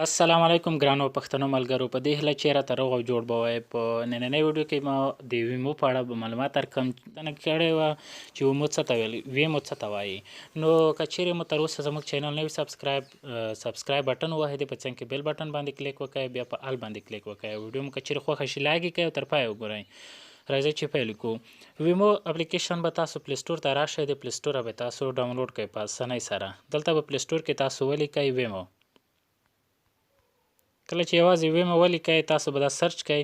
السلام علیکم ګرانو پښتنو ملګرو، په دې هیله چې راته روغ او جوړ به وای. په نننۍ ویډیو کې ما د ویمو په اړه به معلومات درکړم نه کړی وه چې ویمو څه ته ویل ویمو څه ته وایي. نو که چیرې مو تر اوسه زموږ چینل نه وي سبسکرایب بټن ووهئ، د په څنګ کې بیل بټن باندې کلیک وکړئ، بیا په ال باندې کلیک وکړئ. ویډیو مو که چیرې خوښه شي لایک یې کړئ او تر پایه وګورئ. راځئ چې پیل کړو. ویمو اپلیکیشن به تاسو پلی سټور ته راشئ، د پلی سټوره به تاسو ډاونلوډ کړئ په اسانۍ سره. دلته به پلی سټور کې تاسو ولیکئ ویمو. کله چې یوازې ویمو ولیکئ تاسو به دا سرچ کوئ،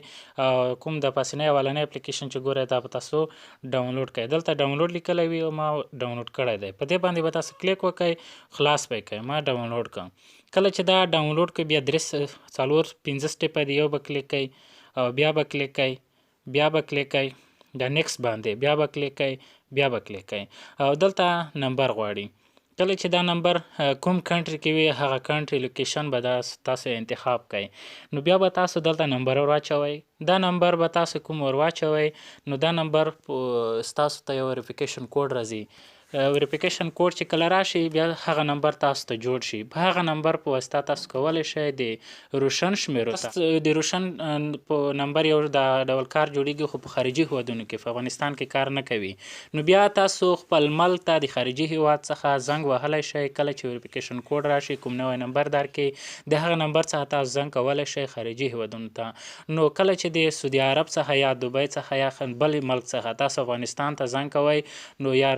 کوم د پاسنۍ اولنۍ اپلیکیشن چې ګورئ دا به تاسو ډاونلوډ کوئ. دلته ډاونلوډ لیکلی وي او ما ډاونلوډ کړی دی. په دې باندې به تاسو کلیک وکړئ، خلاص به یې کړئ. ما ډاونلوډ کړم. کله چې دا ډاونلوډ کړئ بیا 3 4 5 سټیپه دي. یو به کلیک کوئ او بیا به کلیک کوئ، بیا به کلیک کوئ د نیکسټ باندې، بیا به کلیک کوئ، بیا به کلیک کوئ او دلته نمبر غواړي. کله چې دا نمبر کوم کنټري کې وي هغه کنټري لوکیشن به تاسو انتخاب کړئ. نو بیا به تاسو دلته نمبر ور واچوئ. دا نمبر به تاسو کوم ور واچوئ نو دا نمبر ستاسو ته یو وریفیکیشن کوډ راځي. وریفیکیشن کوډ چې کله راشي بیا هغه نمبر تاسو ته جوړ شي. په هغه نمبر په واسطه تاسو کولی شئ د روشن شمیرو ته د روشن په نمبر یو ډول کار جوړیږي، خو په خارجي هیوادونو کې، په افغانستان کې کار نه کوي. نو بیا تاسو خپل ملک ته د خارجي هیواد څخه زنګ وهلی شئ. کله چې وریفیکیشن کوډ راشي کوم نوی نمبر درکړي د هغه نمبر څخه تاسو زنګ کولی شئ خارجي هیوادونو ته. نو کله چې د سعودي عرب څخه یا دوبۍ څخه یا بل ملک څخه تاسو افغانستان ته زنګ کوئ نو یا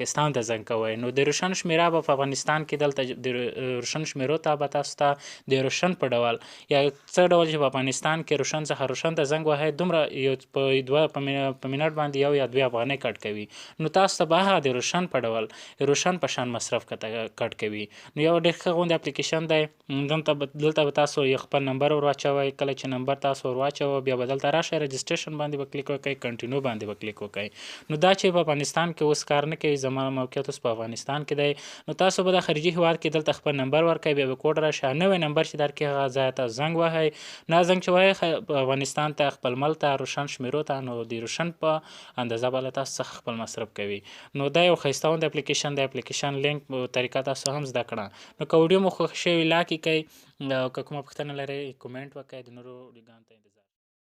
پاکستان ته زنګ کوئ، نو د روشن شمیره به په افغانستان کې دلته د روشن شمیرو ته به تاسو ته د روشن په ډول یا څه ډول چې په افغانستان کې روشن څخه روشن ته زنګ وهئ دومره یو په منټ باندې 1 یا 2 افغانۍ کټ کوي. نو تاسو ته به هغه د روشن په ډول روشن په شان مصرف کټ کوي. نو یو ډېر ښه غوندې اپلیکیشن دی. دلته به تاسو یو خپل نمبر ور واچوئ. کله چې نمبر تاسو ور واچوئ بیا به دلته راشئ، رجسټریشن باندې به کلیک وکړئ، کنټینیو باندې به کلیک وکړئ. نو دا چې په افغانستان کې اوس کار نه کوي، زما موقعیت اوس په افغانستان کې دی، نو تاسو به د خارجي هیواد کې دلته خپل نمبر ورکړئ، بیا به کوډ راشي. نوی نمبر چې درکړي هغه ځای ته زنګ وهئ. نه زنګ چې وهئ افغانستان ته خپل ملک ته روشن شمیرو ته، نو د روشن په اندازه به له تاسو څخه خپل مصرف کوي. نو دا یو ښایسته غوندې اپلیکیشن دی. اپلیکیشن لینک په طریقه تاسو هم زده کړه. نو که ویډیو مو خوښ شوي لایک یې کړئ او که کومه پوښتنه لرئ کومنټ وکړئ. د نورو ویډیوګانو ته انتظار